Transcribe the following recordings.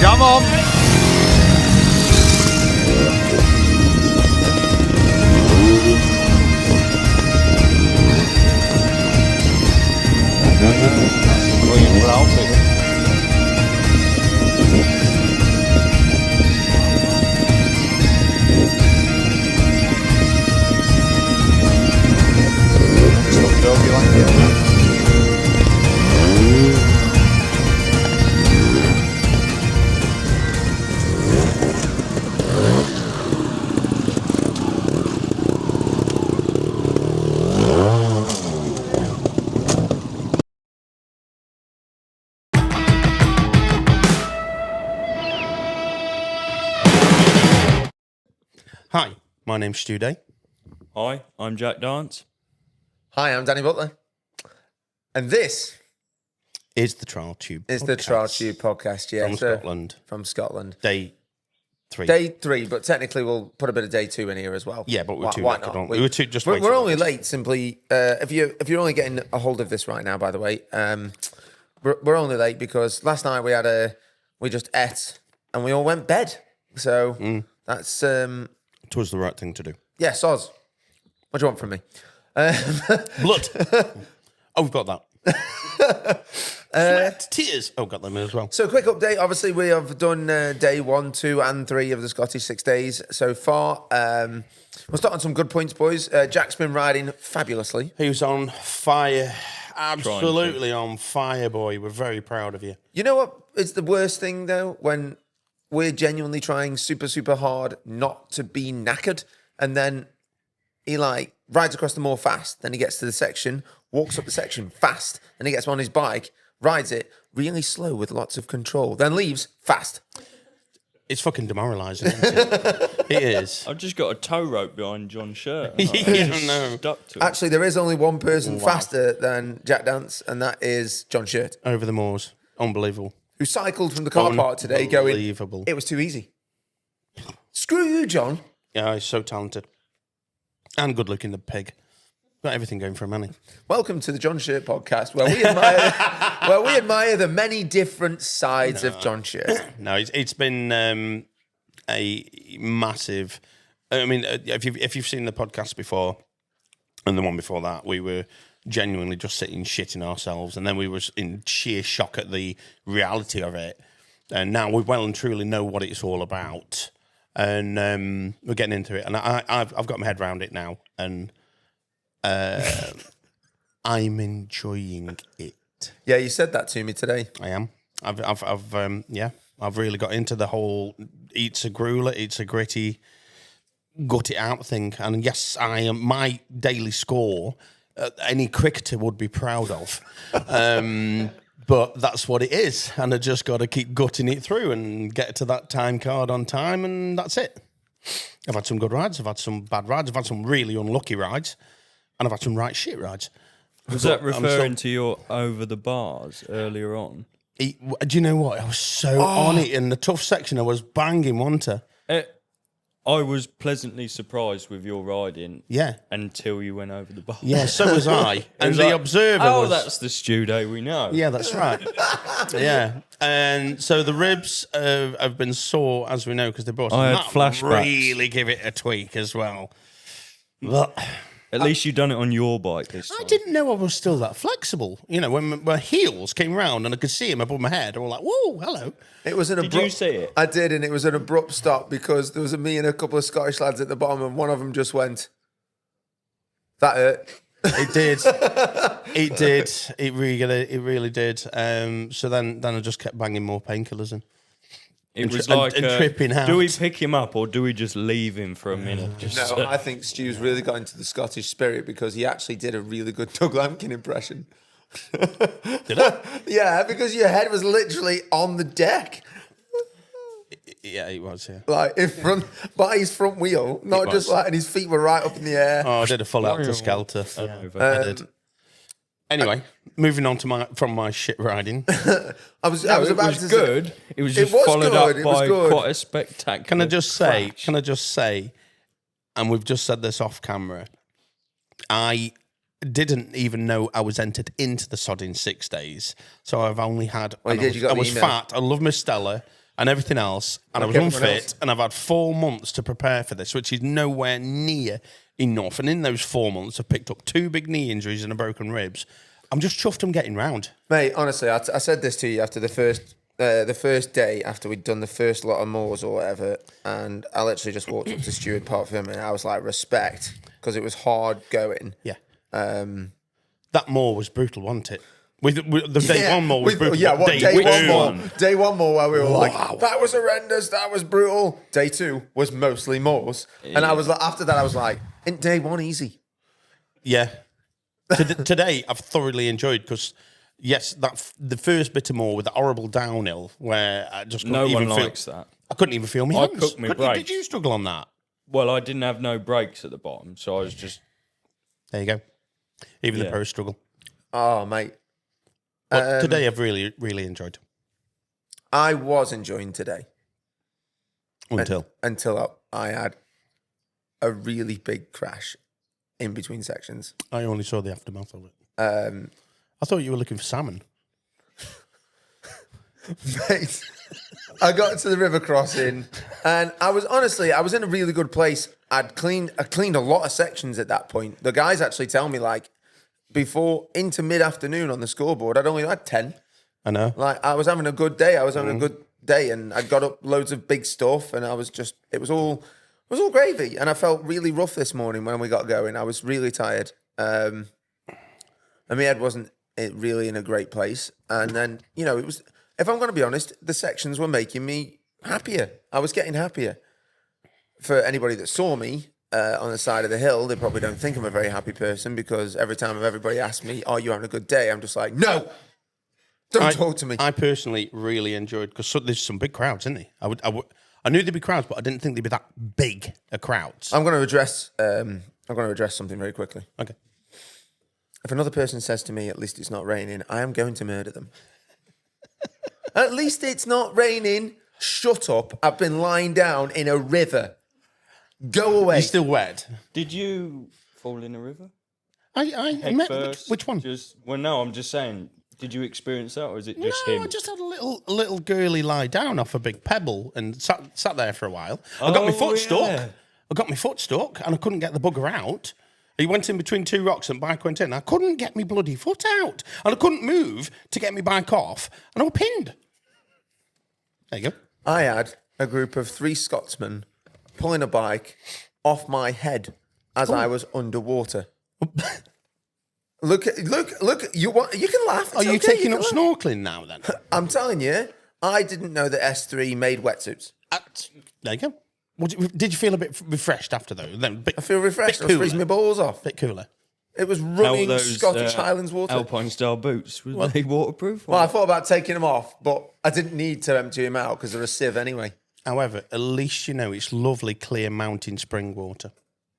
Come on. Dougie Lampkin. Hi, my name's Stu Day. Hi, I'm Jack Dance. Hi, I'm Danny Butler. And this Is the TrialTube is the TrialTube podcast, yeah. from Scotland. From Scotland. Day 3. Day 3, but technically we'll put a bit of day 2 in here as well. Yeah, but we're too why late, not? don't we? We're too just way We're too only late. late simply. If you're only getting a hold of this right now, by the way, we're only late because last night we just ate and we all went bed. So that's It was the right thing to do. yeah, Soz. What do you want from me? Blood. Oh, we've got that. Sweat, tears. Oh, got them as well. So, quick update. Obviously, we have done day 1, 2, and 3 of the Scottish 6 days so far. We're starting on some good points, boys. Jack's been riding fabulously. He was on fire. Absolutely on fire, boy. We're very proud of you. You know what is the worst thing, though? When we're genuinely trying super, super hard not to be knackered, and then he, like, rides across the moor fast, then he gets to the section, walks up the section fast, then he gets on his bike, rides it really slow with lots of control, then leaves fast. It's fucking demoralising, isn't it? It is. I've just got a tow rope behind John's shirt. Yeah, no. Stuck to it. Actually, there is only one person faster than Jack Dance, and that is John Shirt, Over the moors. Unbelievable. who cycled from the car park today going, Unbelievable. it was too easy. Screw you, John. Yeah, he's so talented. And good looking, the pig. Got everything going for a money. Welcome to the John Shirt podcast, where we admire the many different sides of John Shirt. No, it's been a massive. I mean, if you've seen the podcast before, and the one before that, we were genuinely just sitting shitting ourselves, and then we was in sheer shock at the reality of it. And now we well and truly know what it's all about, and we're getting into it. And I've got my head around it now, and I'm enjoying it. Yeah, you said that to me today. I am. I've really got into the whole eats a grueler, eats a gritty, gut it out thing. And yes, I am my daily score. Any cricketer would be proud of, but that's what it is. And I just got to keep gutting it through and get to that time card on time, and that's it. I've had some good rides. I've had some bad rides. I've had some really unlucky rides, and I've had some right shit rides. Was that referring to your over the bars earlier on? Do you know what? I was so on it in the tough section. I was banging, wasn't I? I was pleasantly surprised with your riding. Yeah. Until you went over the bar. Yeah, so was I. And was the like, observer was... that's the Stu Day we know. Yeah, that's right. Yeah. And so the ribs have been sore, as we know, because they brought some. I had That flashbacks. really give it a tweak as well. But At least you done it on your bike this time. I didn't know I was still that flexible. You know, when my heels came round and I could see him above my head, I was like, whoa, hello. It was an Did you see it? I did, and it was an abrupt stop because there was me and a couple of Scottish lads at the bottom, and one of them just went, that hurt. It did. It did. It really did. So then I just kept banging more painkillers in. It was and like, tripping out. do we pick him up or do we just leave him for a minute? Just No, I think Stu's really got into the Scottish spirit because he actually did a really good Doug Lampkin impression. Did I? Yeah, because your head was literally on the deck. Yeah, it was, yeah. Like in front, by his front wheel, not It just was. like, and his feet were right up in the air. Oh, I did a full out to Skelter. I did. Anyway, moving on to from my shit riding. I was about it was to good. say, It was just was followed good, up it was by good. quite a spectacular. Can I just crash. say, and we've just said this off camera, I didn't even know I was entered into the sodding 6 days. So I've only had, Well, you did, you got I the was email. fat. I love Miss Stella. and everything else, and Like I was everyone unfit, else. and I've had 4 months to prepare for this, which is nowhere near enough. And in those 4 months, I've picked up 2 big knee injuries and a broken ribs. I'm just chuffed I'm getting round. Mate, honestly, I said this to you after the first day after we'd done the first lot of moors or whatever, and I literally just walked up to Stuart Parkfirm and I was like, respect, because it was hard going. Yeah. That moor was brutal, wasn't it? With the day Yeah, one moor was brutal. Yeah, what day one two? more? Day one more where we were like, that was horrendous, that was brutal. Day 2 was mostly moors, and I was like, after that, I was like, in day 1 easy. Yeah. Today, I've thoroughly enjoyed because, yes, the first bit of moor with the horrible downhill where I just couldn't No even one feel, likes that. I couldn't even feel my I hands. cooked my Couldn't you- brakes. Did you struggle on that? Well, I didn't have no brakes at the bottom, so I was just... There you go. Even the Yeah. pros struggle. Oh, mate. But today, I've really, really enjoyed. I was enjoying today Until I had a really big crash in between sections. I only saw the aftermath of it. Um, I thought you were looking for salmon. Mate, I got to the river crossing, and I was in a really good place. I cleaned a lot of sections at that point. The guys actually tell me, like, before into mid-afternoon on the scoreboard, I'd only had 10. I know. Like, I was having a good day. And I'd got up loads of big stuff, and it was all gravy. And I felt really rough this morning when we got going. I was really tired. And my head wasn't really in a great place. And then, it was, if I'm going to be honest, the sections were making me happier. I was getting happier. For anybody that saw me on the side of the hill, they probably don't think I'm a very happy person, because every time everybody asks me, are you having a good day? I'm just like, no, don't talk to me. I personally really enjoyed, because there's some big crowds, isn't there? I knew there'd be crowds, but I didn't think they'd be that big a crowds. I'm going to address something very quickly. Okay. If another person says to me, at least it's not raining, I am going to murder them. At least it's not raining. Shut up. I've been lying down in a river. Go away. You're still wet. Did you fall in a river? I met First, which one? No, I'm just saying, did you experience that, or is it just No, him? I just had a little girly lie down off a big pebble and sat there for a while. I got my foot stuck, and I couldn't get the bugger out. He went in between 2 rocks and bike went in. I couldn't get my bloody foot out, and I couldn't move to get my bike off, and I was pinned. There you go. I had a group of 3 Scotsmen pulling a bike off my head as I was underwater. Look! You can laugh. Are you taking up snorkeling now then? I'm telling you, I didn't know that S3 made wetsuits. There you go. Did you feel a bit refreshed after though? I feel refreshed. I was freezing my balls off. Bit cooler. It was How running those, Scottish Highlands water. Alpine style boots, were they waterproof? Well, I thought about taking them off, but I didn't need to empty them out because they're a sieve anyway. However, at least you know it's lovely, clear mountain spring water.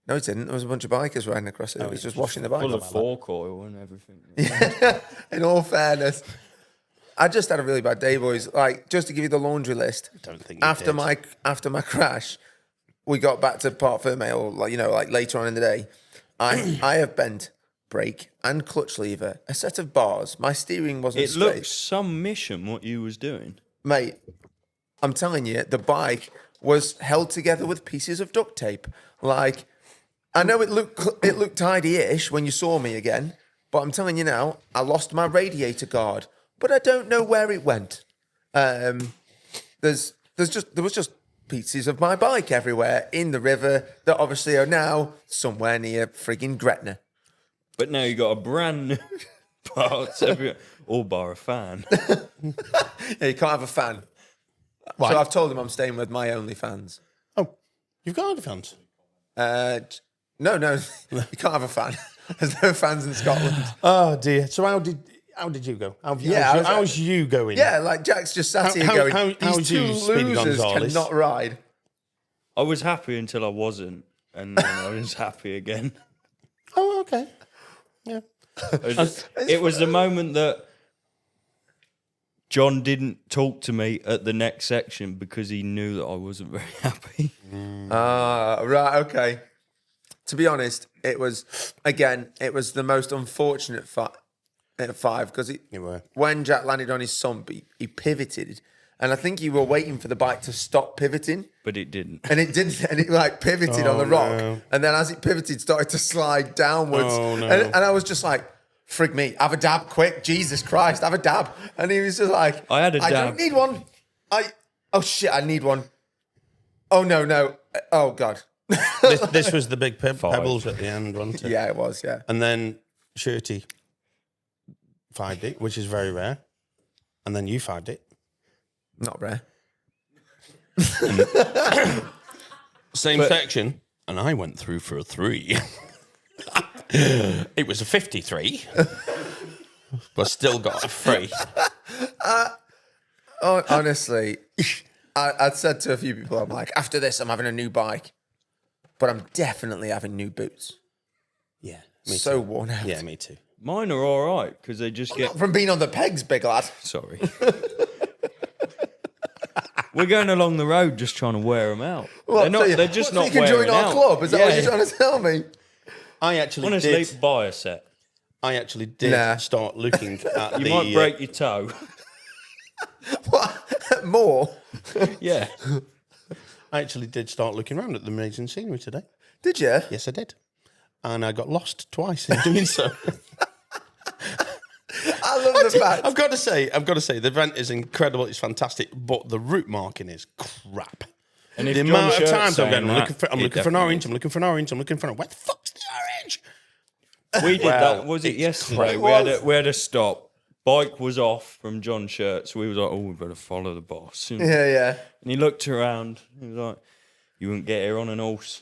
No, it didn't. There was a bunch of bikers riding across it. It was just washing the bike. full of fork oil and everything. In all fairness, I just had a really bad day, boys. Like, just to give you the laundry list. Don't think you After did. my crash, we got back to Park Ferme, or like later on in the day. I have bent brake and clutch lever, a set of bars. My steering wasn't It straight. looks some mission what you was doing. Mate, I'm telling you, the bike was held together with pieces of duct tape. Like, I know it looked tidy-ish when you saw me again, but I'm telling you now, I lost my radiator guard, but I don't know where it went. There was just pieces of my bike everywhere in the river that obviously are now somewhere near frigging Gretna. But now you got a brand new parts everywhere, all bar a fan. Yeah, you can't have a fan. Why? So I've told them I'm staying with my only fans. Oh, you've got other fans? No, you can't have a fan. There's no fans in Scotland. Oh dear. So how did you go? How's you going? Yeah, like Jack's just sat here going, how's these you, two Speedy losers Gonzales? cannot ride. I was happy until I wasn't, and then I was happy again. Oh, okay. Yeah. It was the moment that John didn't talk to me at the next section because he knew that I wasn't very happy. Right, okay. To be honest, it was the most unfortunate five because when Jack landed on his sump, he pivoted And I think you were waiting for the bike to stop pivoting. But it didn't. And it didn't. And it like pivoted on the rock. no. And then as it pivoted, started to slide downwards. Oh, no. And I was just like, frig me, have a dab quick. Jesus Christ, have a dab. And he was just like, I had a I dab. don't need one. Oh shit, I need one. Oh no. Oh God. This was the big pebbles at the end, wasn't it? Yeah, it was, yeah. And then Shirty 5'd it, which is very rare. And then you 5'd it. Not rare. Same section. And I went through for a 3. It was a 53. But still got a 3. Oh, honestly, I'd said to a few people, I'm like, after this, I'm having a new bike. But I'm definitely having new boots. Yeah. Me So too. worn out. Yeah, me too. Mine are all right because they just get... From being on the pegs, big lad. Sorry. We're going along the road just trying to wear them out. What, They're just so not you can wearing join our out. club? Is that what you're trying to tell me? I actually Honestly, did. buy a set. I actually did Nah. start looking at You the. might break your toe. What? More? Yeah. I actually did start looking around at the amazing scenery today. Did you? Yes, I did, and I got lost twice in doing so. I love the fact. I've got to say, the event is incredible. It's fantastic, but the route marking is crap. And if The John amount of Shirt's times I'm saying going, I'm that, looking for it an definitely orange. is. I'm looking for an orange. I'm looking for an. Where the fuck's the orange? We did Well, that. Was it it's yesterday? crap. We had a stop. Bike was off from John Shirt, so we was like, "Oh, we better follow the boss." And Yeah. he looked around. He was like, "You wouldn't get here on an horse.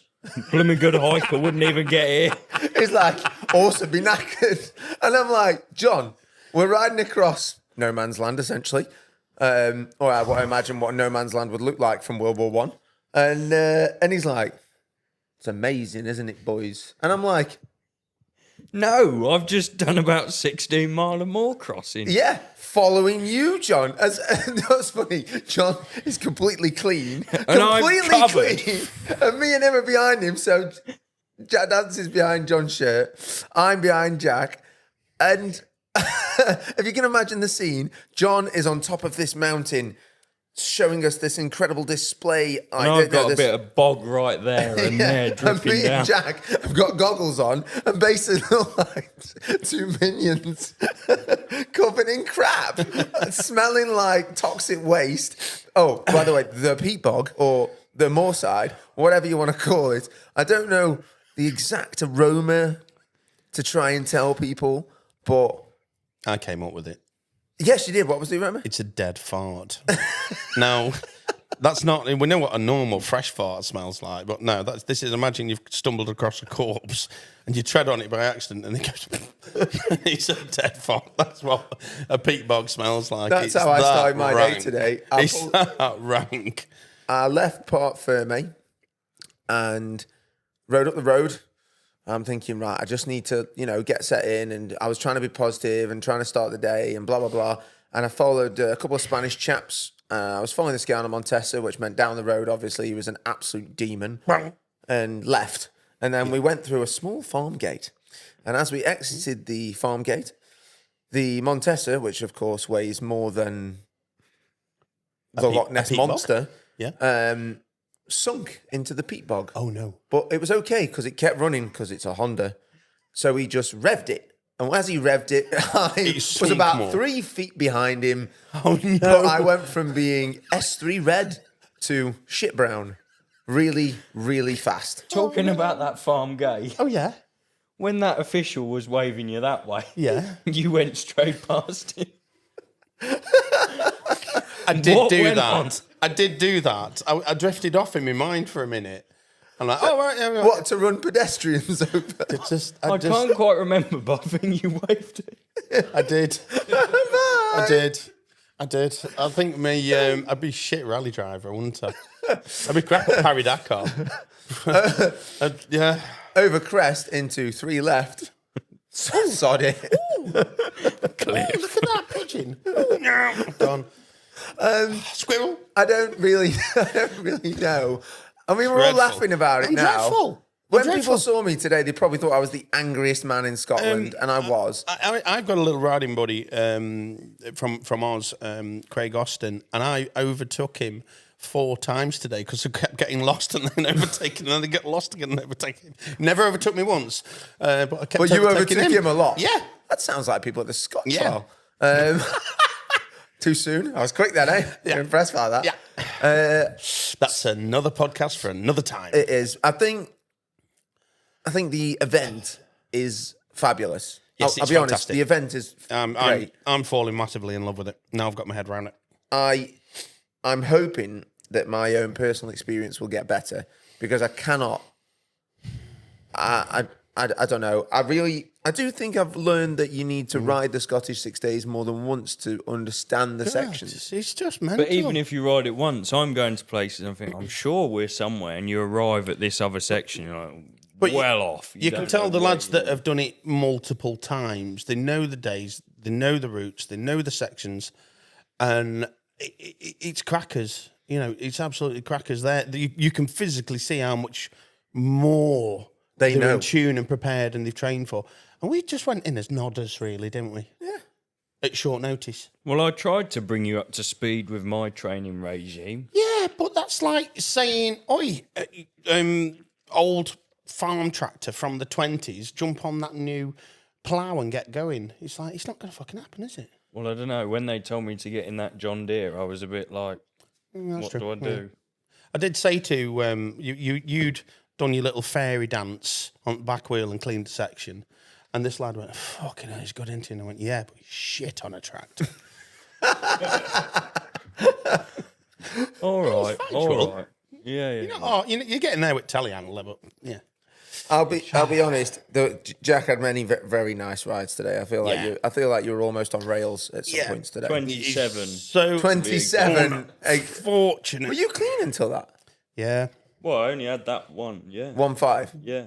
Blooming good hiker wouldn't even get here." He's like, also be knackered. And I'm like, John, we're riding across no man's land, essentially. Or I imagine what no man's land would look like from World War One. And he's like, it's amazing, isn't it, boys? And I'm like, No, I've just done about 16 mile and more crossing. yeah, following you, John. That's funny. John is completely clean. And I'm completely covered. clean. And me and him are behind him. So Jack Dance is behind John's shirt. I'm behind Jack. And if you can imagine the scene, John is on top of this mountain showing us this incredible display. And I've got a bit of bog right there and there and dripping me down. and Jack have got goggles on and basically look like two minions covered in crap, smelling like toxic waste. Oh, by the way, the peat bog or the moorside, whatever you want to call it, I don't know the exact aroma to try and tell people, but I came up with it. yes, you did. What was the aroma? It's a dead fart. Now, that's not. We know what a normal fresh fart smells like, but no, this is. Imagine you've stumbled across a corpse and you tread on it by accident, and it goes. It's a dead fart. That's what a peat bog smells like. That's It's how I that started my day rank. today. It's that rank. I left Port Ferme and rode up the road. I'm thinking, right, I just need to, get set in. And I was trying to be positive and trying to start the day and blah, blah, blah. And I followed a couple of Spanish chaps. I was following this guy on a Montesa, which meant down the road, obviously, he was an absolute demon, and left. And then we went through a small farm gate. And as we exited the farm gate, the Montesa, which of course weighs more than the Loch Ness peat bog? Monster, Yeah. sunk into the peat bog. Oh no. But it was okay because it kept running because it's a Honda. So he just revved it. And as he revved it, I was sunk about more. 3 feet behind him. Oh no. But I went from being S3 red to shit brown really, really fast. Talking about that farm gate, Oh yeah. when that official was waving you that way, Yeah. you went straight past him. I did What do went that. on? I did do that. I drifted off in my mind for a minute. I'm like, oh right, yeah. What, to run pedestrians over? It's just, I can't quite remember, but I think you waved it. I did. I did. I think me. I'd be shit rally driver, wouldn't I? I'd be crap at Parry Dakar. Yeah. Over crest into 3 left. Sod it. Cliff. Look at that pigeon. Gone. Squirrel. I don't really know. I mean, we're all Dreadful. laughing about it I'm now. dreadful. When dreadful. people saw me today, they probably thought I was the angriest man in Scotland, and I was. I've got a little riding buddy from Oz, Craig Austin, and I overtook him 4 times today because I kept getting lost and then overtaken, and then they get lost again and overtaken. Never overtook me once, but I kept. But you overtaking overtook him a lot. Yeah, That sounds like people at the Scotch Yeah. Trial. Too soon. I was quick then, eh? Yeah. You're impressed by that. Yeah. That's another podcast for another time. It is. I think the event is fabulous. Yes, I'll it's be honest. fantastic. The event is great. I'm falling massively in love with it. Now I've got my head around it. I'm hoping that my own personal experience will get better because I cannot. I don't know. I do think I've learned that you need to ride the Scottish 6 days more than once to understand the sections. It's just mental. But even if you ride it once, I'm going to places and think, I'm sure we're somewhere, and you arrive at this other section, you're like, But well off. You can don't tell know the where lads you that are. have done it multiple times. They know the days, they know the routes, they know the sections, and it's crackers. You know, it's absolutely crackers. There, you can physically see how much more They they're know. in tune and prepared, and they've trained for. And we just went in as nodders, really, didn't we? Yeah. At short notice. Well, I tried to bring you up to speed with my training regime. Yeah, but that's like saying, "Oi, old farm tractor from the 20s, jump on that new plough and get going." It's like, it's not going to fucking happen, is it? Well, I don't know. When they told me to get in that John Deere, I was a bit like, That's what true. do I do? I did say to you'd done your little fairy dance on the back wheel and cleaned the section, and this lad went, "Fucking hell, he's good, isn't he?" And I went, "Yeah, but he's shit on a tractor." All right, factual. all right. Yeah. You're getting there with telehandler, but yeah. I'll be honest. Jack had many very nice rides today. I feel like you were almost on rails at some points today. 27. So 27. fortunate. Were you clean until that? Yeah. Well, I only had that one. Yeah. 1.5. Yeah.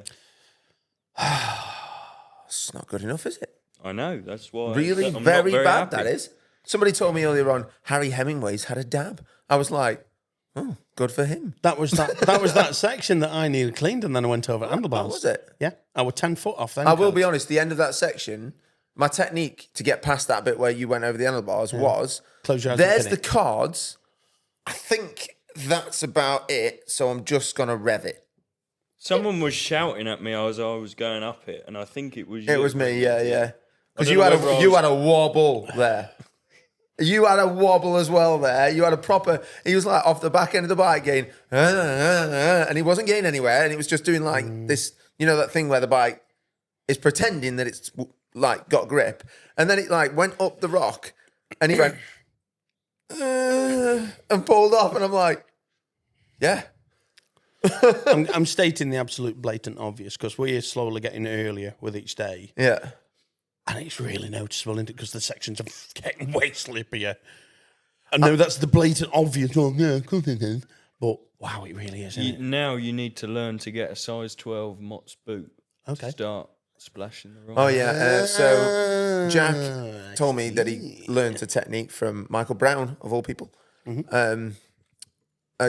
It's not good enough, is it? I know. That's why. Really, I'm not very bad. happy. That is. Somebody told me earlier on Harry Hemingway's had a dab. I was like, oh, good for him. That was that section that I needed cleaned, and then I went over handlebars. was it? Yeah, I was 10 foot off then. I will be honest. The end of that section, my technique to get past that bit where you went over the handlebars was Close your eyes and there's pin the it. cards. I think that's about it. So I'm just gonna rev it. Someone was shouting at me as I was going up it, and I think it was you. It was me. Yeah. Because I you don't had know whether I you was- had a wobble there. You had a wobble as well there. You had a proper. He was like off the back end of the bike going, and he wasn't getting anywhere, and it was just doing like this. You know that thing where the bike is pretending that it's like got grip, and then it like went up the rock, and he went and pulled off, and I'm like, yeah. I'm stating the absolute blatant obvious because we're slowly getting earlier with each day. Yeah. And it's really noticeable, isn't it? Because the sections are getting way slippier. I know that's the blatant obvious one, yeah, of course it is. But wow, it really is, isn't it? Now you need to learn to get a size 12 Mott's boot. Okay. To start splashing the rock. Oh yeah. So Jack told me that he learned a technique from Michael Brown of all people.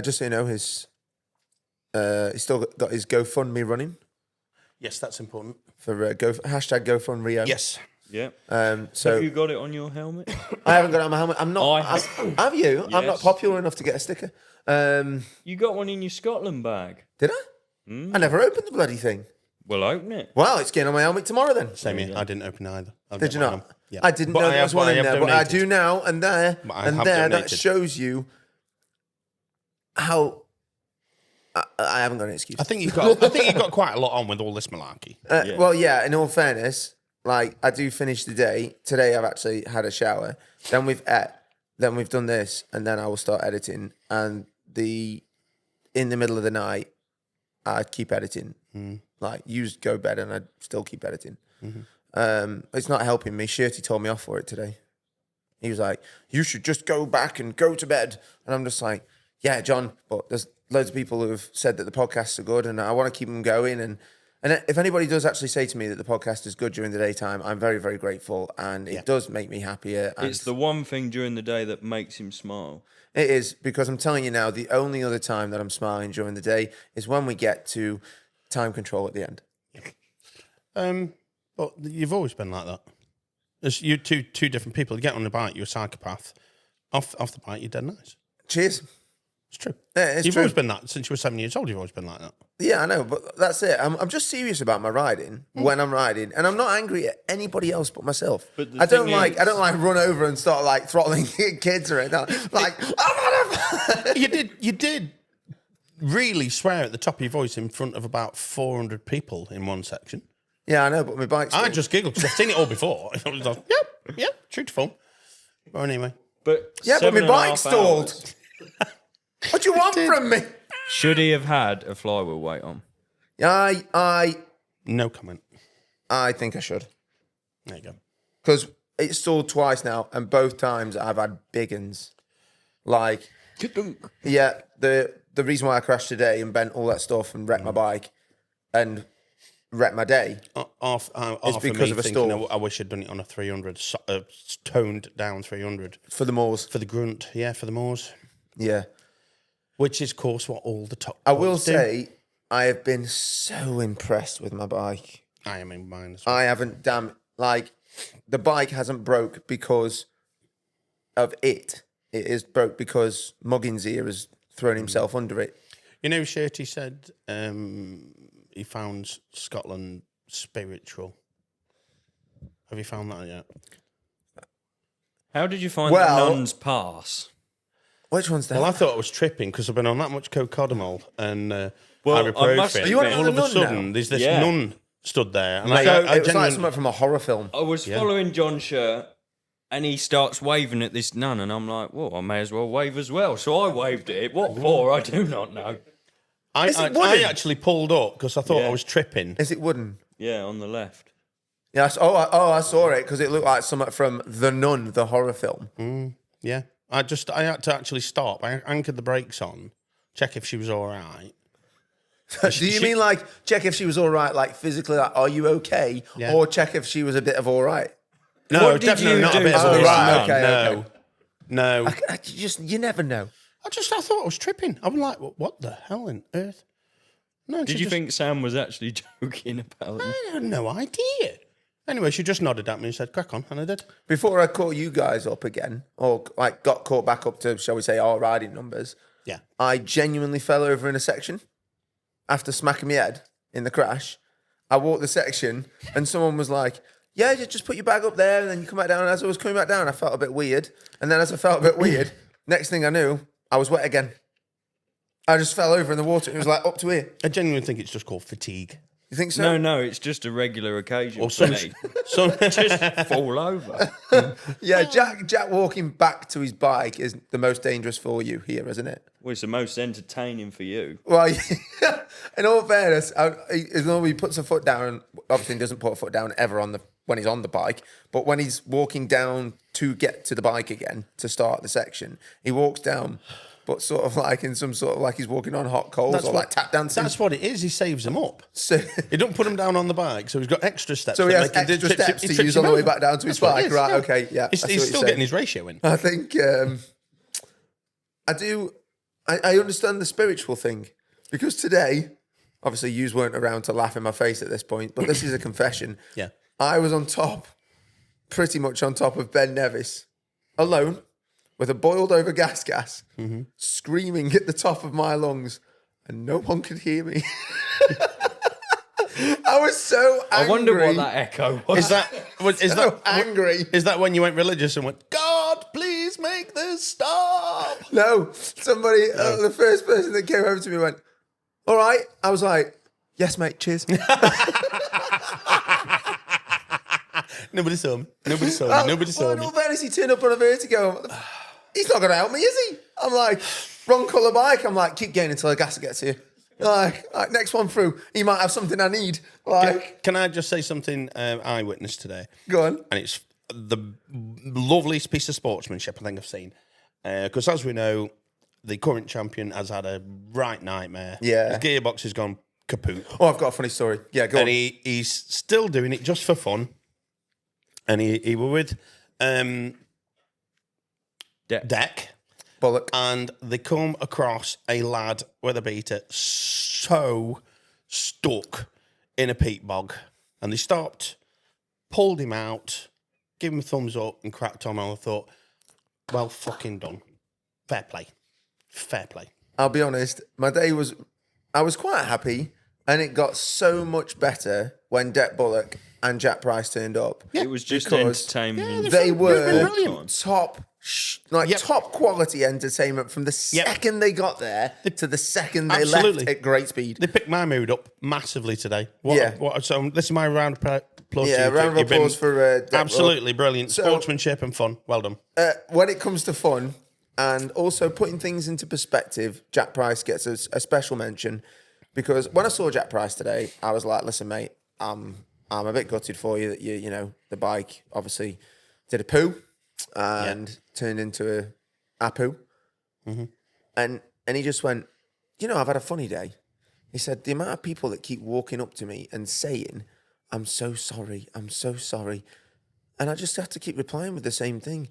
Just so you know, he's still got his GoFundMe running Yes, that's important. for hashtag GoFundRio. Yes. Yeah. So Have you got it on your helmet? I haven't got it on my helmet. I'm not. I have. Have you? I'm not Yes. popular enough to get a sticker. You got one in your Scotland bag. Did I? I never opened the bloody thing. Well, open it. Well, it's getting on my helmet tomorrow then. Same here. I didn't open either. I'll Did get you mine not? on. Yeah. I didn't But know I there have- was one I in have there, but I donated. do now. And there, But I and have there, that donated. shows you how I haven't got an excuse. I think you've got quite a lot on with all this malarkey. Well, yeah. In all fairness, like I do finish the day. Today, I've actually had a shower. Then we've ate. Then we've done this, and then I will start editing. And in the middle of the night, I keep editing. Like you go bed, and I still keep editing. It's not helping me. Shirty told me off for it today. He was like, "You should just go back and go to bed." And I'm just like, "Yeah, John, but there's loads of people who have said that the podcasts are good, and I want to keep them going." And if anybody does actually say to me that the podcast is good during the daytime, I'm very, very grateful, and it does make me happier. And It's the one thing during the day that makes him smile. it is, because I'm telling you now, the only other time that I'm smiling during the day is when we get to time control at the end. But you've always been like that. You're two different people. You get on the bike, you're a psychopath. Off the bike, you're dead nice. Cheers. It's true. Yeah, it's You've true. always been that since you were 7 years old. You've always been like that. Yeah, I know, but that's it. I'm just serious about my riding when I'm riding, and I'm not angry at anybody else but myself. But the I don't thing like is- run over and start like throttling kids or anything. Like, You did really swear at the top of your voice in front of about 400 people in one section. yeah, I know, but my bike's. I just giggled because I've seen it all before. I was like, yep, true to form. But anyway, But yeah, but my 7.5 bike stalled. hours. What do you want from me? Should he have had a flywheel weight on? no comment. I think I should, There you go. because it's stalled twice now, and both times I've had big uns. Like, yeah, the reason why I crashed today and bent all that stuff and wrecked my bike and wrecked my day. Half because of a thinking, stall. I wish I'd done it on a 300, toned down 300. For the moors. For the grunt, for the moors. Yeah. Which is, of course, what all the top I will boys do. say, I have been so impressed with my bike. I am in mine as well. I haven't, the bike hasn't broke because of it. It is broke because Muggins here has thrown himself under it. You know, Shirty said he found Scotland spiritual. Have you found that yet? How did you find Well- the nun's pass? Which one's that? Well, I thought I was tripping because I've been on that much cocodamol and Well, I must ibuprofen. admit- You want all of a the nun sudden, now? there's this Yeah. nun stood there. And Mate, I it was like genuinely- something from a horror film. I was following John Shirt, and he starts waving at this nun, and I'm like, well, I may as well wave as well. So I waved at it. What for? I do not know. I wooden? actually pulled up because I thought Yeah. I was tripping. Is it wooden? Yeah, on the left. Yes. I saw it because it looked like something from The Nun, the horror film. Yeah. I had to actually stop. I anchored the brakes on, check if she was all right. Do you mean like check if she was all right, like physically, like are you okay, Yeah. or check if she was a bit of all right? No, What did definitely you not a do bit of to all this right. nun? Okay, No. You never know. I thought I was tripping. I'm like, what the hell on earth? No, Did you think Sam was actually joking about it? I had no idea. Anyway, she just nodded at me and said, crack on, and I did. Before I caught you guys up again, or like got caught back up to, shall we say, our riding numbers, Yeah. I genuinely fell over in a section after smacking my head in the crash. I walked the section and someone was like, yeah, just put your bag up there and then you come back down. And as I was coming back down, I felt a bit weird. And then as I felt a bit weird, next thing I knew, I was wet again. I just fell over in the water. It was like up to here. I genuinely think it's just called fatigue. You think so? No, it's just a regular occasion Or for some, me. some Just fall over. Yeah, Jack walking back to his bike is the most dangerous for you here, isn't it? Well, it's the most entertaining for you. Well, in all fairness, as long as he puts a foot down, obviously he doesn't put a foot down ever when he's on the bike, but when he's walking down to get to the bike again to start the section, he walks down, but sort of like in some sort of like he's walking on hot coals or like tap dancing. That's what it is. He saves them up. So, He don't put them down on the bike, so he's got extra steps. so he that has make him extra trip- steps he to trips use on him the way over. back down to his That's what it bike. is, Right, yeah. okay, yeah. He's I see what still you're getting saying. his ratio in. I think I understand the spiritual thing because today, obviously, yous weren't around to laugh in my face at this point, but this is a confession. Yeah. I was on top, pretty much on top of Ben Nevis, alone, with a boiled over gas, screaming at the top of my lungs, and no one could hear me. I was so angry. I wonder what that echo was. Is that angry. Is that when you went religious and went, God, please make this stop? No, somebody, the first person that came over to me went, all right. I was like, yes, mate, cheers. Nobody saw me. Nobody saw me. Nobody saw well, in me. all fairness, he turned up on a vertigo. He's not going to help me, is he? I'm like, wrong colour bike. I'm like, keep going until the gas gets here. Like, next one through. He might have something I need. Like, Can I just say something I witnessed today? go on. And it's the loveliest piece of sportsmanship I think I've seen. Because as we know, the current champion has had a right nightmare. Yeah. His gearbox has gone kaput. Oh, I've got a funny story. Yeah, go And on. he's still doing it just for fun. And he were with Deck. Bollock. And they come across a lad with a beater so stuck in a peat bog, and they stopped, pulled him out, gave him a thumbs up, and cracked on. And I thought, well, fucking done. Fair play. Fair play. I'll be honest, I was quite happy, and it got so much better when Danny Butler and Jack Price turned up. It was just because entertainment. They were brilliant. top quality entertainment from the second they got there to the second they Absolutely. left at great speed. They picked my mood up massively today. Yeah. So this is my round of applause. Yeah, to you. round of You've been applause for Danny absolutely brilliant. So- Sportsmanship and fun. Well done. When it comes to fun and also putting things into perspective, Jack Price gets a special mention because when I saw Jack Price today, I was like, listen, mate, I'm a bit gutted for you that you know, the bike obviously did a poo and turned into a poo. Mm-hmm. And he just went, you know, I've had a funny day. He said, the amount of people that keep walking up to me and saying, I'm so sorry. And I just have to keep replying with the same thing.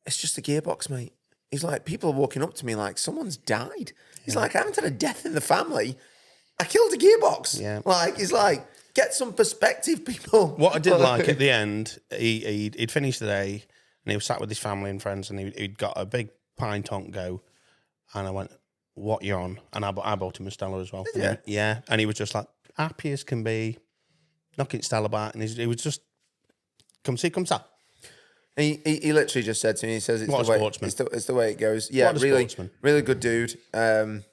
It's just a gearbox, mate. He's like, people are walking up to me like, someone's died. He's like, I haven't had a death in the family. I killed a gearbox. Yeah. Like, he's like, get some perspective, people. What I did like at the end, he'd finished the day and he was sat with his family and friends and he'd got a big pint on go. And I went, what you on? And I bought him a Stella as well. Did you? Yeah. And he was just like, happy as can be, knocking Stella back. And he was just, come see, come sat. He literally just said to me, he says, What a sportsman. It's the way it goes. Yeah, What a really, sportsman. really good dude. Danny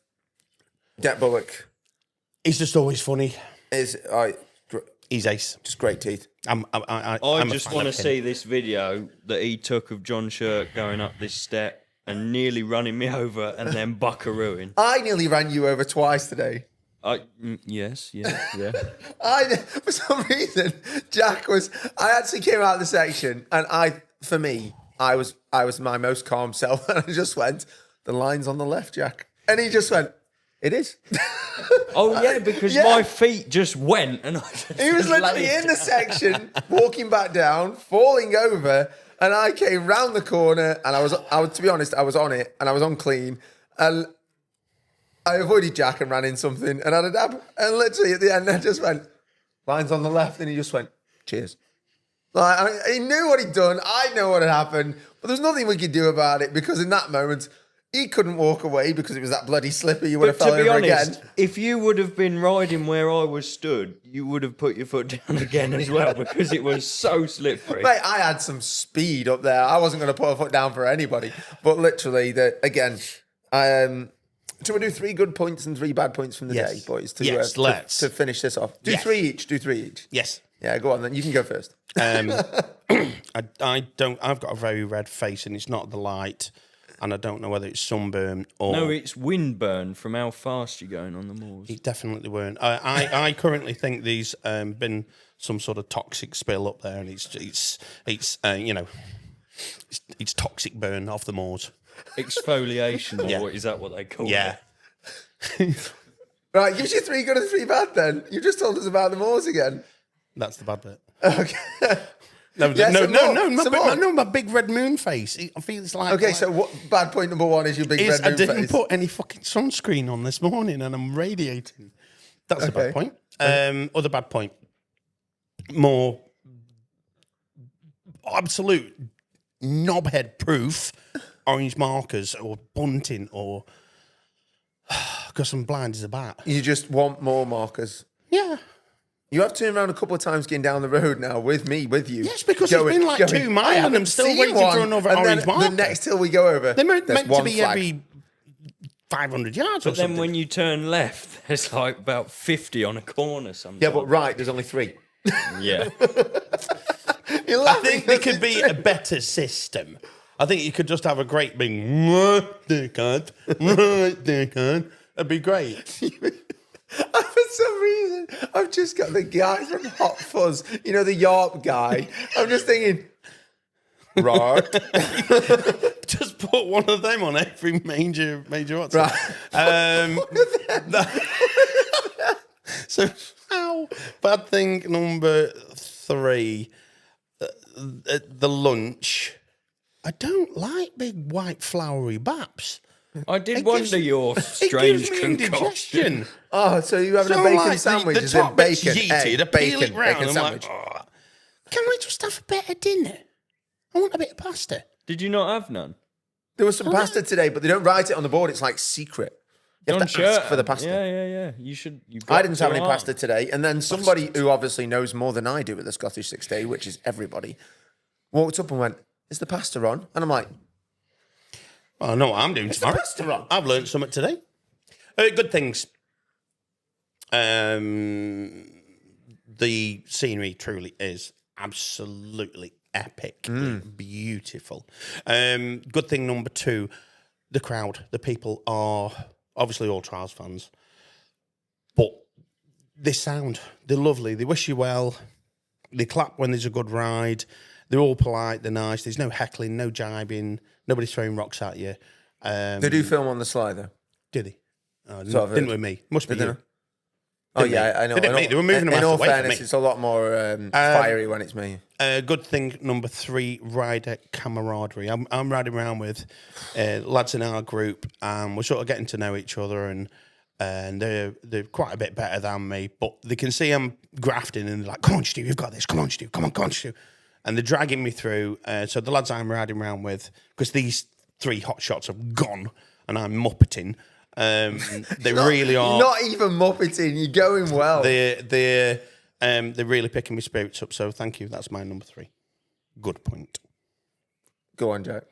Bullock He's just always funny. is He's ace. just great teeth. I I just want to see this video that he took of John Shirk going up this step and nearly running me over and then buckarooing. I nearly ran you over twice today. Yes. For some reason, I actually came out of the section and I was my most calm self and I just went, the line's on the left, Jack. And he just went, it is. Oh, yeah, because my feet just went and I just He was literally laid in the section, walking back down, falling over, and I came round the corner and I was to be honest, I was on it and I was on clean and I avoided Jack and ran in something and had a dab. And literally at the end, I just went, line's on the left, and he just went, cheers. Like, he knew what he'd done. I know what had happened, but there's nothing we could do about it because in that moment, he couldn't walk away because it was that bloody slipper. You would have fell to be over honest, again. if you would have been riding where I was stood, you would have put your foot down again as well because it was so slippery. Mate, I had some speed up there. I wasn't going to put a foot down for anybody. But literally, so we do 3 good points and 3 bad points from the day, boys. To finish this off. Do 3 each. Do 3 each. Yes. Yeah, go on then. You can go first. I don't. I've got a very red face, and it's not the light, and I don't know whether it's sunburn or. No, it's windburn from how fast you're going on the moors. It definitely weren't. I currently think there's been some sort of toxic spill up there, and it's toxic burn off the moors. Exfoliation, or is that what they call it? Right, gives you 3 good and 3 bad then. You just told us about the moors again. That's the bad bit. Okay. No, my big red moon face. I feel it's like. Okay, so what bad point number 1 is your big red moon I didn't face. put any fucking sunscreen on this morning, and I'm radiating. That's a bad point. Other bad point. More absolute knobhead proof orange markers or bunting or because I'm blind as a bat. You just want more markers. Yeah. You have turned around a couple of times getting down the road now with me, with you. Yes, because it's been like 2 miles and I'm still waiting for another orange marker. The next hill we go over, They're meant to be flag. every 500 yards or But something. then when you turn left, there's like about 50 on a corner sometimes. Yeah, but right, there's only 3. Yeah. I think there could be a better system. I think you could just have a great big right there, cunt. That'd be great. For some reason, I've just got the guy from Hot Fuzz, you know, the Yarp guy. I'm just thinking, right. Just put one of them on every major WhatsApp. Right. So now, bad thing number 3, the lunch. I don't like big white flowery baps. I did It wonder gives- your It strange gives me concoction. indigestion. Oh, so you're having So a bacon like sandwich? The Is it top bit's bacon, yeeted, egg, I peel bacon, it round. bacon I'm sandwich? like, oh, can we just have a bit of dinner? I want a bit of pasta. Did you not have none? There was some pasta today, but they don't write it on the board. It's like secret. You have to ask for the pasta. Yeah. You should. I didn't have any pasta today. And then somebody who obviously knows more than I do at the Scottish 6 Day, which is everybody, walked up and went, "Is the pasta on?" And I'm like, Well, I know what I'm doing the tomorrow. pasta on? I've learned something today. Good things. The scenery truly is absolutely epic, beautiful. Good thing number 2, the crowd. The people are obviously all Trials fans, but they sound, they're lovely. They wish you well. They clap when there's a good ride. They're all polite. They're nice. There's no heckling, no jibing. Nobody's throwing rocks at you. They do film on the sly, though. Did he? Oh, Sort of didn't with me. Must be Did they you. not? Oh, yeah, I know. They didn't I me. know. They were moving them In out all the way from fairness, me. it's a lot more fiery when it's me. Good thing number 3, rider camaraderie. I'm riding around with lads in our group, and we're sort of getting to know each other, and they're quite a bit better than me, but they can see I'm grafting, and they're like, "Come on, Stu, you've got this. Come on, Stu. Come on, Stu." And they're dragging me through. So the lads I'm riding around with, because these 3 hot shots have gone, and I'm muppeting. They really are. You're not even muppeting. You're going well. They're really picking my spirits up. So thank you. That's my number 3. Good point. Go on, Jack.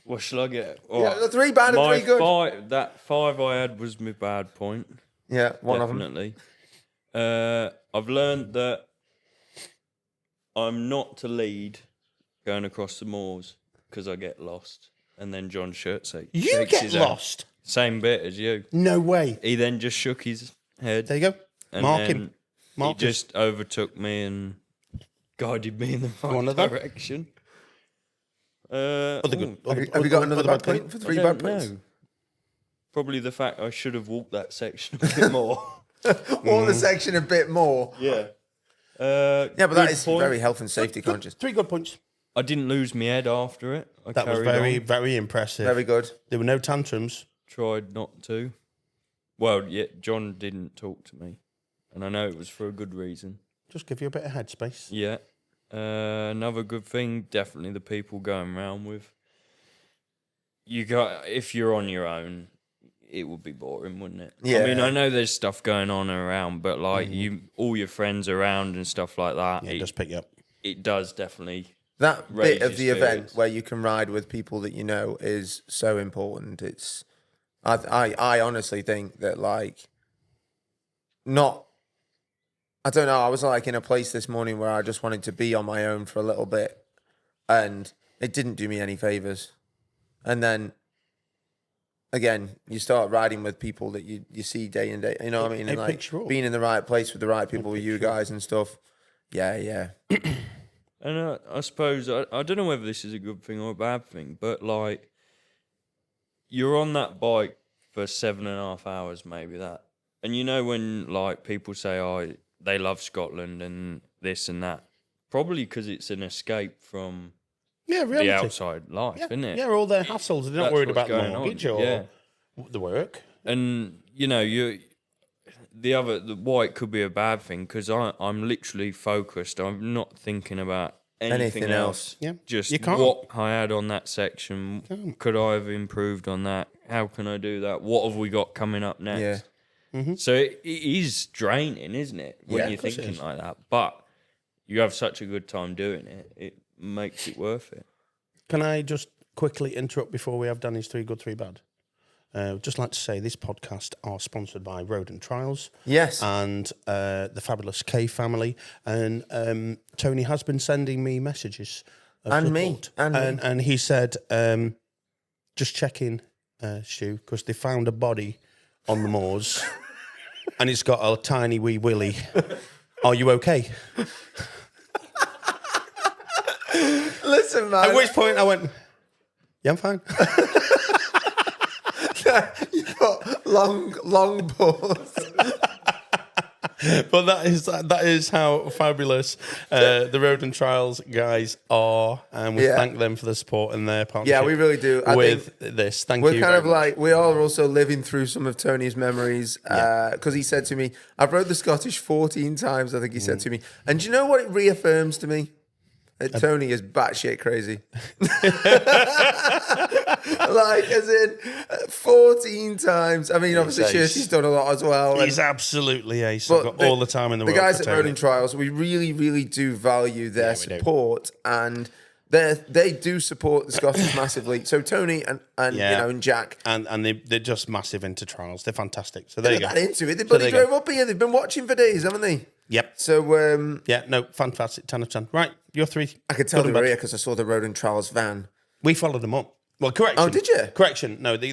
What shall I get? Yeah, the 3 bad and 3 good. That 5 I had was my bad point. Yeah, one of them. Definitely. I've learned that I'm not to lead going across the moors because I get lost. And then John Shirt You shakes get his head. lost. Same bit as you. No way. He then just shook his head. There you go. And Mark then him. Mark he just overtook me and guided me in the One right of them? direction. Other good. Have you got another bad point for 3 bad points? No. Probably the fact I should have walked that section a bit more. Walk the section a bit more. Yeah. Yeah, but that Good is point. very health and safety conscious. 3 good points. I didn't lose my head after it. I That was carried on. very impressive. Very good. There were no tantrums. Tried not to. Well, yeah, John didn't talk to me. And I know it was for a good reason. Just give you a bit of headspace. Yeah. Another good thing, definitely the people going around with. If you're on your own, it would be boring, wouldn't it? Yeah. I mean, I know there's stuff going on around, but like all your friends around and stuff like that, Yeah, just pick you up. it does definitely. That Raise bit of your the event spirits. where you can ride with people that you know is so important. It's, I honestly think that I don't know. I was like in a place this morning where I just wanted to be on my own for a little bit, and it didn't do me any favors. And then again, you start riding with people that you see day in day. You know what I mean? And It like picks you up. being in the right place with the right people, with you guys and stuff. Yeah. And I suppose, I don't know whether this is a good thing or a bad thing, but like, you're on that bike for 7.5 hours, maybe that. And you know when like people say, oh, they love Scotland and this and that, probably because it's an escape from Yeah, reality. the outside life, Yeah, isn't it? yeah, all their hassles. They're not That's worried what's about the going on. mortgage or Yeah. the work. And you know, why it could be a bad thing because I'm literally focused. I'm not thinking about anything Anything else. else. Yeah, Just you can't. what I had on that section. can't. Could I have improved on that? How can I do that? What have we got coming up next? Yeah. So it is draining, isn't it? When Yeah, you're of course it thinking is. like that. But you have such a good time doing it. It makes it worth it. Can I just quickly interrupt before we have Danny's 3 good, 3 bad? Just like to say this podcast are sponsored by Road and Trials. Yes. And the fabulous K family. And Tony has been sending me messages. Of And me. support. And me. And he said, just check in, Stu, because they found a body on the moors and it's got a tiny wee willy. Are you okay? Listen, man. At which point I went, yeah, I'm fine. You got long pause. But that is how fabulous the Road and Trials guys are, and we thank them for the support and their partnership. Yeah, we really do. With this, thank you. We're kind of like, we are also living through some of Tony's memories, because he said to me, I've rode the Scottish 14 times, I think he said to me. And do you know what it reaffirms to me? That Tony is batshit crazy. Like, as in 14 times. I mean, obviously, Shirsty's done a lot as well. He's absolutely ace. I've got all the time in the world. The guys for at Road Tony. and Trials, we really, really do value their support, and they do support the Scottish massively. So Tony and and Jack, and they're just massive into trials. They're fantastic. So there you go. Into it. They bloody drove up here. They've been watching for days, haven't they? Yep. So fantastic. 10 of 10. Right, you're 3. I could tell they were here because I saw the Road and Trials van. We followed them up. Well, correction. Oh, did you? Correction. No, the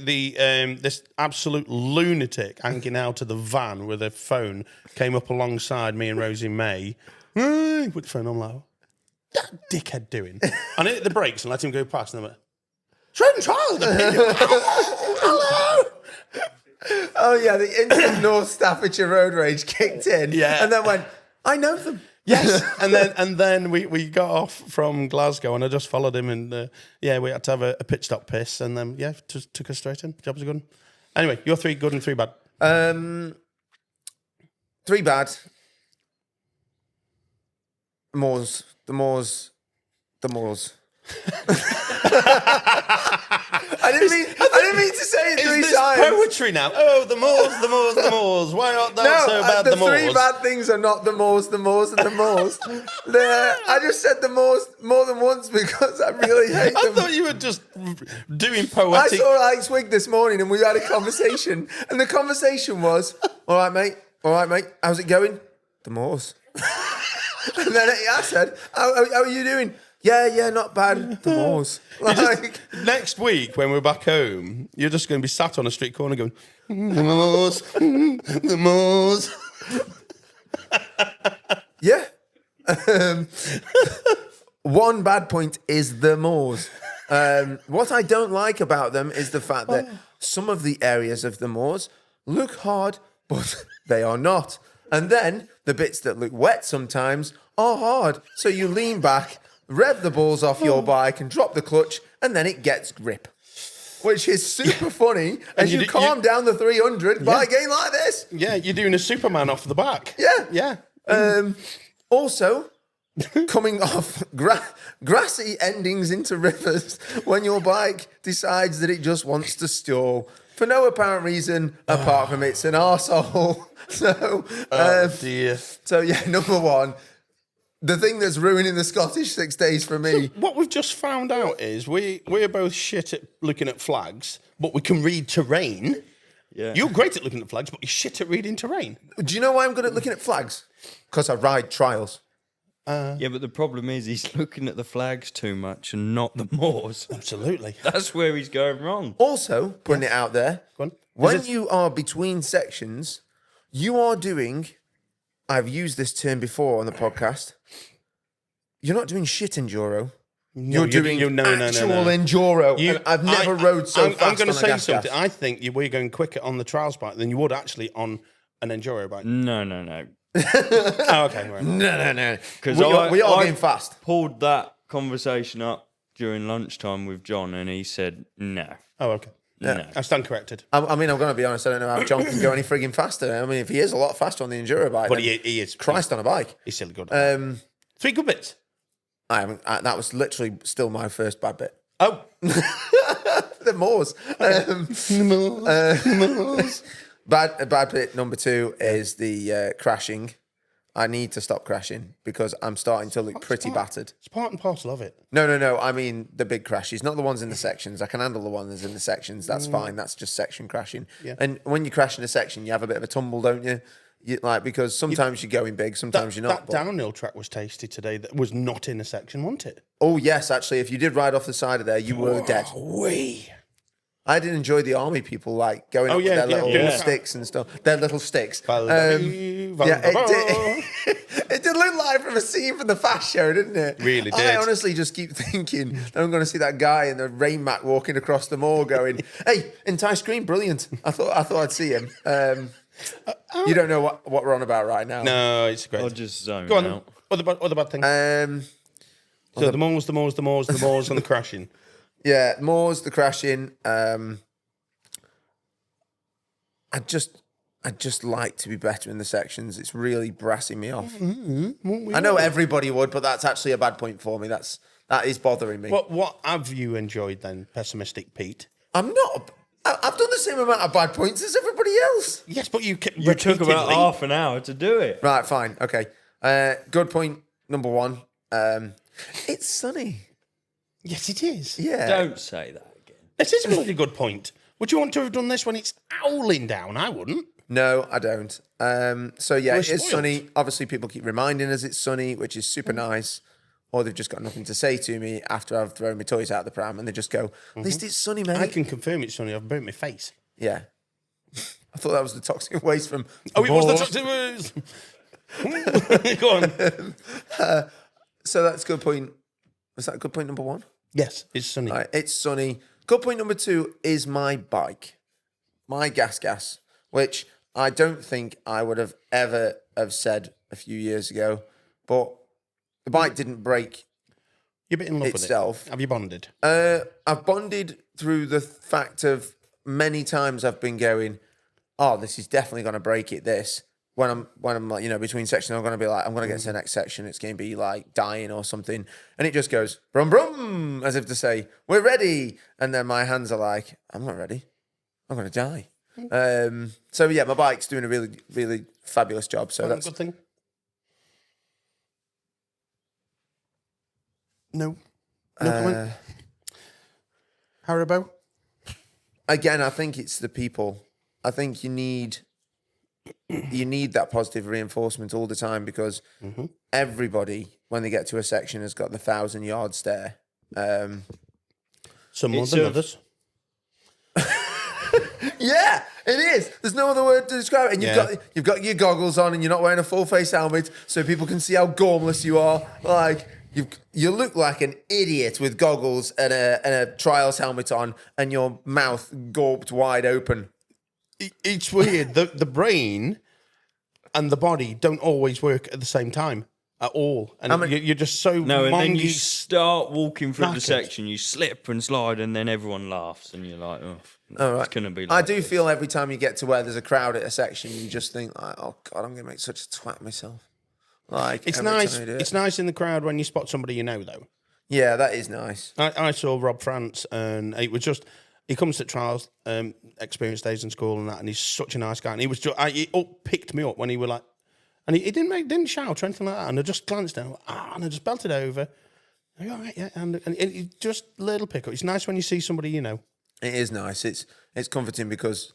this absolute lunatic hanging out of the van with a phone came up alongside me and Rosie May. With the phone, I'm like, what that dickhead doing? And I hit the brakes and let him go past, and I went, Road and Trials. Hello. Oh yeah, the instant North Staffordshire road rage kicked in. Yeah. And then went, I know them. Yes, and then we got off from Glasgow, and I just followed him, and we had to have a pit stop piss, and then just took us straight in. Jobs are good. Anyway, you're 3 good and 3 bad. 3 bad. The Moors. I didn't mean to say it 3 Is this times. poetry now? Oh, the Moors. Why aren't they so bad? The The Moors. 3 bad things are not the Moors, and the Moors. I just said the Moors more than once because I really hate I them. thought you were just doing I poetic. saw Alex Wig this morning and we had a conversation. And the conversation was, all right, mate. How's it going? The Moors. And then I said, how are you doing? Yeah, not bad. The Moors. Like, Next week, when we're back home, you're just going to be sat on a street corner going, the Moors, the Moors. yeah. One bad point is the Moors. What I don't like about them is the fact that some of the areas of the Moors look hard, but they are not. And then the bits that look wet sometimes are hard. So you lean back, rev the balls off your bike and drop the clutch, and then it gets grip. Which is super funny. And you calm down the 300 by a game like this. Yeah, you're doing a Superman off the back. Yeah. Also, coming off grassy endings into rivers when your bike decides that it just wants to stall for no apparent reason apart from it's an arsehole. So, dear. So yeah, number 1, the thing that's ruining the Scottish 6 days for me. What we've just found out is we're both shit at looking at flags, but we can read terrain. Yeah. You're great at looking at flags, but you're shit at reading terrain. Do you know why I'm good at looking at flags? Because I ride trials. Yeah, but the problem is he's looking at the flags too much and not the Moors. Absolutely. That's where he's going wrong. Also, putting it out there, Go on. when you are between sections, you are doing, I've used this term before on the podcast, you're not doing shit enduro. You're doing actual enduro. And I've never rode so fast. I'm going to say gas. something. I think we're going quicker on the trials bike than you would actually on an enduro bike. No. Oh, okay. Right. No. Because we are getting fast. Pulled that conversation up during lunchtime with John, and he said no. Oh, okay. No. I stand corrected. I mean, I'm going to be honest. I don't know how John can go any frigging faster. I mean, if he is a lot faster on the enduro bike, But he is. Christ on a bike. He's still good. 3 good bits. I haven't. That was literally still my first bad bit. Oh. The Moors. Bad bit number 2 is the crashing. I need to stop crashing because I'm starting to look pretty battered. It's part and parcel of it. No. I mean the big crashes, not the ones in the sections. I can handle the ones in the sections. That's fine. That's just section crashing. Yeah. And when you crash in a section, you have a bit of a tumble, don't you? Because sometimes you're going big, sometimes you're not. That downhill track was tasty today. That was not in a section, wasn't it? Oh yes, actually, if you did ride off the side of there, you were dead. I did enjoy the army people like going up with their little sticks and stuff. Their little sticks. It did look like from a scene from the Fast Show, didn't it? Really did. I honestly just keep thinking that I'm going to see that guy in the rain mat walking across the moor going, "Hey, enticed green, brilliant." I thought I'd see him. You don't know what we're on about right now. No, it's great. I'll just zone Go on. out. Other bad thing. So the moors, and the crashing. Yeah, moors, the crashing. I just like to be better in the sections. It's really brassing me off. I know everybody would, but that's actually a bad point for me. That is bothering me. What have you enjoyed then, Pessimistic Pete? I'm not. I've done the same amount of bad points as everybody else. Yes, but you kept You took about repeatedly- half an hour to do it. Right, fine, okay. Good point number one. It's sunny. Yes, it is. Yeah. Don't say that again. This is a bloody good point. Would you want to have done this when it's howling down? I wouldn't. No, I don't. So yeah, We're it is spoiled. sunny. Obviously, people keep reminding us it's sunny, which is super nice. Or they've just got nothing to say to me after I've thrown my toys out of the pram, and they just go, "At least it's sunny, mate." I can confirm it's sunny. I've burnt my face. Yeah. I thought that was the toxic waste from. Oh, it was the balls. toxic. Go on. So that's good point. Was that good point number one? Yes, it's sunny. Right, it's sunny. Good point number two is my bike, my gas, which I don't think I would have ever have said a few years ago, but the bike didn't break You're a bit in love itself. with it. Have you bonded? I've bonded through the fact of many times I've been going, oh, this is definitely going to break it. This when I'm like, between sections, I'm going to be like, I'm going to get to the next section. It's going to be like dying or something, and it just goes brum brum as if to say we're ready, and then my hands are like, I'm not ready. I'm going to die. So yeah, my bike's doing a really really fabulous job. So that's a good thing. No comment. Haribo? Again, I think it's the people. I think you need that positive reinforcement all the time because everybody, when they get to a section, has got the 1,000-yard stare. Some more It's than a- others. Yeah, it is. There's no other word to describe it. And you've got your goggles on, and you're not wearing a full face helmet, so people can see how gormless you are. Like you look like an idiot with goggles and a trials helmet on, and your mouth gawped wide open. It's weird. The brain and the body don't always work at the same time at all. And you're just so No, and then you mongoose. start walking through the knackered. section, you slip and slide, and then everyone laughs, and you're like, oh, All right. it's going to be like I do this. feel every time you get to where there's a crowd at a section, you just think like, oh God, I'm going to make such a twat myself. Like It's every nice. time I do it. It's nice in the crowd when you spot somebody you know, though. Yeah, that is nice. I saw Rob France, and it was just he comes to trials, experience days in school and that, and he's such a nice guy. And he was just he picked me up when he were like, and he didn't shout or anything like that. And I just glanced down, and I just belted over. I go, all right, yeah, and it just little pick up. It's nice when you see somebody you know. It is nice. It's comforting because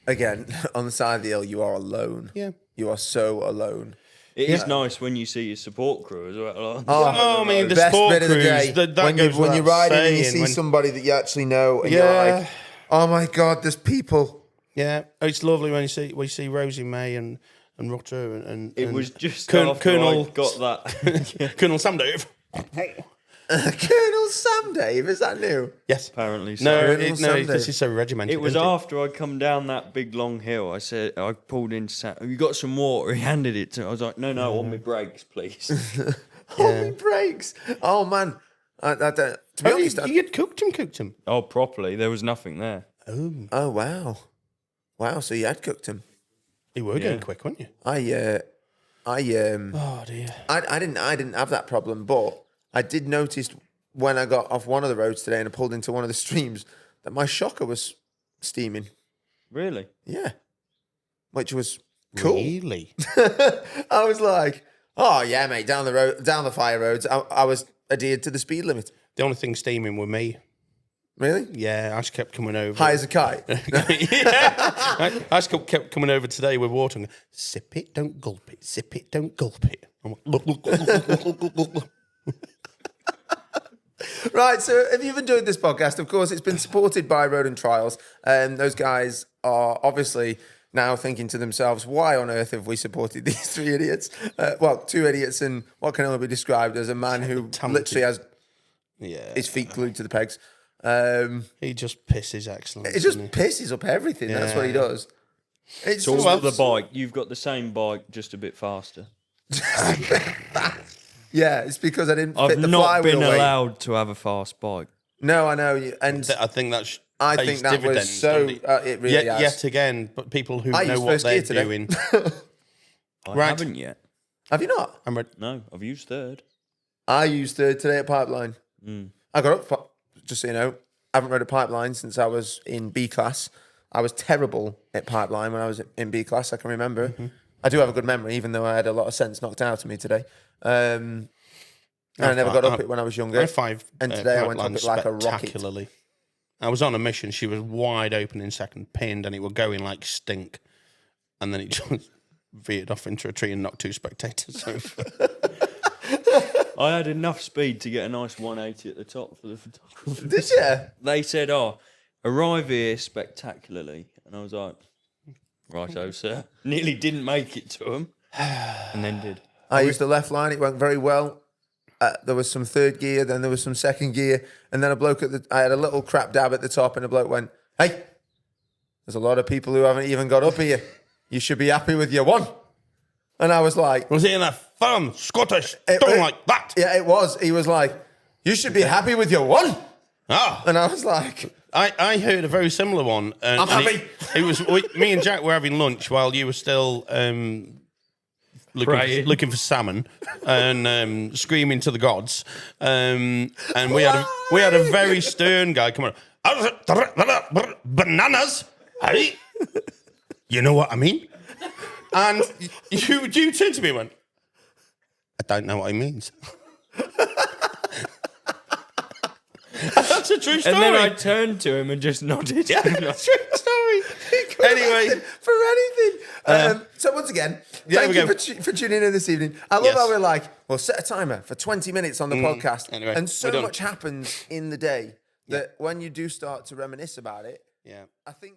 again, on the side of the hill, you are alone. Yeah. You are so alone. It is nice when you see your support crew as well. Oh, I mean, the Best sport bit of the crews, day that when goes you're without riding and you saying, see when- somebody that you actually know, and Yeah. you're like, "Oh my God, there's people." Yeah, it's lovely when you see Rosie May and Rutter and It was just Colonel after I got that. Colonel Sam Dave. Colonel Sam Dave, is that new? Yes. Apparently so. No, Colonel no, Sam this Dave. is so regimented. It was isn't after I'd come down that big long hill. I pulled in, have you got some water? He handed it to me. I was like, no, I want my brakes, please. Hold me brakes. Oh man, I don't. To be honest, you'd cooked him. Oh, properly. There was nothing there. oh wow. So you had cooked him. You were going quick, weren't you? Oh dear. Oh dear. I didn't have that problem, but I did notice when I got off one of the roads today and I pulled into one of the streams that my shocker was steaming. Really? Yeah, which was cool. Really? I was like, oh yeah, mate, down the fire roads. I was adhered to the speed limit. The only thing steaming were me. Really? Yeah, Ash kept coming over. High as a kite. Yeah. Ash kept coming over today with water and go, sip it, don't gulp it. Sip it, don't gulp it. I'm like, Right, so if you've enjoyed this podcast, of course, it's been supported by Road and Trials. Those guys are obviously now thinking to themselves, why on earth have we supported these three idiots? Well, two idiots and what can only be described as a man who literally has yeah. his feet glued to the pegs. He just pisses excellent. It just pisses up everything. That's what he does. It's So just- the bike, you've got the same bike, just a bit faster. Yeah, it's because I didn't I've fit the not flywheel been weight. allowed to have a fast bike. No, I know. And I think that's. I think that was so... it really has. Yet again, but people who I know used what first they're gear today. doing. I Right. haven't yet. Have you not? No, I've used third. I used third today at Pipeline. Mm. I got up, just so you know, I haven't rode a Pipeline since I was in B class. I was terrible at Pipeline when I was in B class, I can remember. Mm-hmm. I do have a good memory, even though I had a lot of sense knocked out of me today. And I never got up it when I was younger. I 5 And today I went up Pipeline it like a rocket. spectacularly. I was on a mission. She was wide open in second, pinned, and it were going like stink. And then it just veered off into a tree and knocked 2 spectators over. I had enough speed to get a nice 180 at the top for the photographer. Did you? They said, arrive here spectacularly. And I was like, righto, sir. Nearly didn't make it to them. And then did. I used the left line. It went very well. There was some third gear, then there was some second gear, and then a bloke I had a little crap dab at the top, and a bloke went, "Hey, there's a lot of people who haven't even got up here. You should be happy with your one." And I was like, Was it in a firm Scottish tone like that? "Yeah, it was." He was like, "You should be happy with your one." Ah. And I was like, I heard a very similar one. I'm happy. It was me and Jack were having lunch while you were still looking for salmon and screaming to the gods. And we had a very stern guy come on. Bananas, hey? You know what I mean? And you turned to me and went, I don't know what he means. That's a true story. And then I turned to him and just nodded. Yeah, that's a true story. Anyway. for anything. So once again, Yeah, thank we you go. for tuning in this evening. I love Yes. how we're like, well, set a timer for 20 minutes on the podcast. Anyway, and we're so done. much happens in the day that when you do start to reminisce about it, Yeah. I think